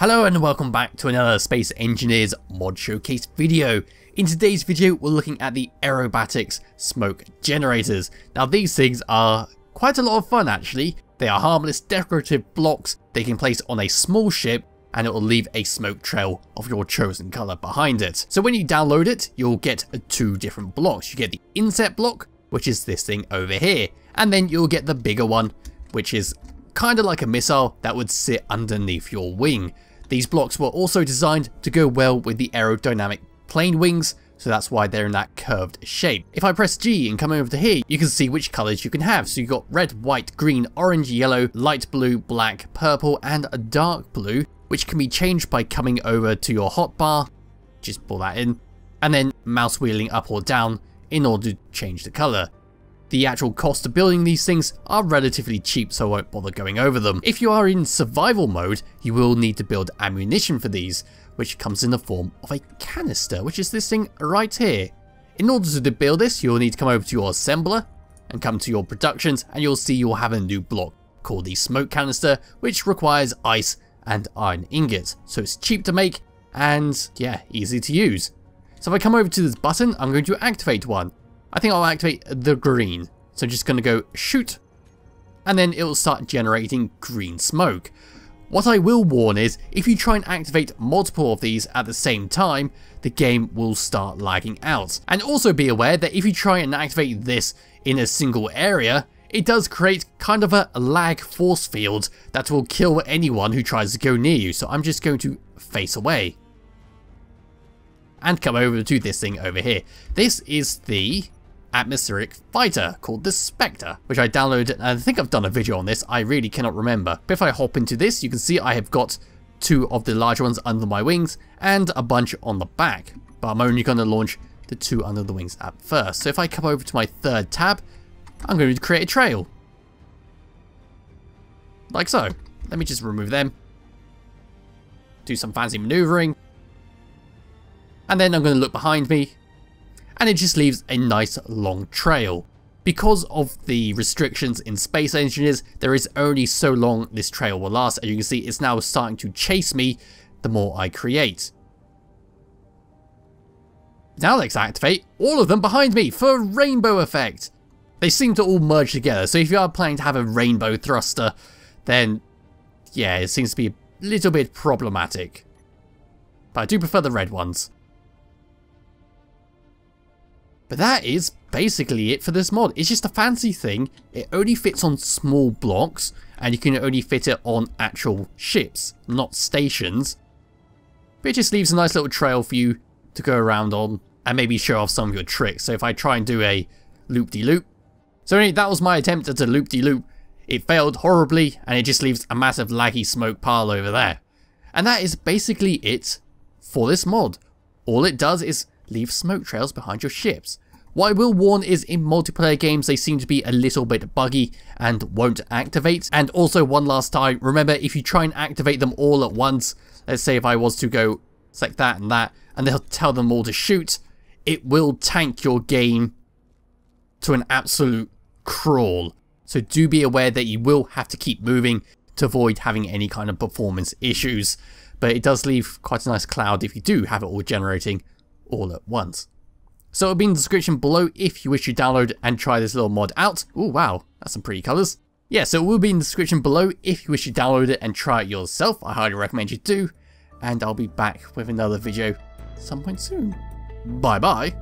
Hello and welcome back to another Space Engineers mod showcase video. In today's video we're looking at the Aerobatics Smoke Generators. Now these things are quite a lot of fun actually. They are harmless decorative blocks they can place on a small ship and it will leave a smoke trail of your chosen colour behind it. So when you download it you'll get two different blocks. You get the inset block, which is this thing over here, and then you'll get the bigger one, which is kind of like a missile that would sit underneath your wing. These blocks were also designed to go well with the aerodynamic plane wings, so that's why they're in that curved shape. If I press G and come over to here, you can see which colours you can have. So you've got red, white, green, orange, yellow, light blue, black, purple, and a dark blue, which can be changed by coming over to your hotbar, just pull that in, and then mouse wheeling up or down in order to change the colour. The actual cost of building these things are relatively cheap, so I won't bother going over them. If you are in survival mode, you will need to build ammunition for these, which comes in the form of a canister, which is this thing right here. In order to build this, you'll need to come over to your assembler and come to your productions, and you'll see you'll have a new block called the Smoke Canister, which requires ice and iron ingots. So it's cheap to make and yeah, easy to use. So if I come over to this button, I'm going to activate one. I think I'll activate the green. So I'm just going to go shoot, and then it will start generating green smoke. What I will warn is, if you try and activate multiple of these at the same time, the game will start lagging out. And also be aware that if you try and activate this in a single area, it does create kind of a lag force field that will kill anyone who tries to go near you. So I'm just going to face away and come over to this thing over here. This is the atmospheric fighter called the Spectre, which I downloaded, and I think I've done a video on this, I really cannot remember. But if I hop into this, you can see I have got two of the larger ones under my wings and a bunch on the back, but I'm only going to launch the two under the wings at first. So if I come over to my third tab, I'm going to create a trail. Like so. Let me just remove them. Do some fancy maneuvering. And then I'm going to look behind me, and it just leaves a nice long trail. Because of the restrictions in Space Engineers, there is only so long this trail will last, and you can see it's now starting to chase me the more I create. Now let's activate all of them behind me for rainbow effect. They seem to all merge together, so if you are planning to have a rainbow thruster, then yeah, it seems to be a little bit problematic. But I do prefer the red ones. But that is basically it for this mod. It's just a fancy thing. It only fits on small blocks, and you can only fit it on actual ships, not stations. But it just leaves a nice little trail for you to go around on and maybe show off some of your tricks. So if I try and do a loop-de-loop. So anyway, that was my attempt at a loop-de-loop. It failed horribly, and it just leaves a massive laggy smoke pile over there. And that is basically it for this mod. All it does is leave smoke trails behind your ships. What I will warn is in multiplayer games they seem to be a little bit buggy and won't activate. And also one last time, remember if you try and activate them all at once, let's say if I was to go select that, and they'll tell them all to shoot, it will tank your game to an absolute crawl. So do be aware that you will have to keep moving to avoid having any kind of performance issues. But it does leave quite a nice cloud if you do have it all generating all at once. So it'll be in the description below if you wish to download and try this little mod out. Oh wow, that's some pretty colours. Yeah, so it will be in the description below if you wish to download it and try it yourself. I highly recommend you do. And I'll be back with another video some point soon. Bye bye.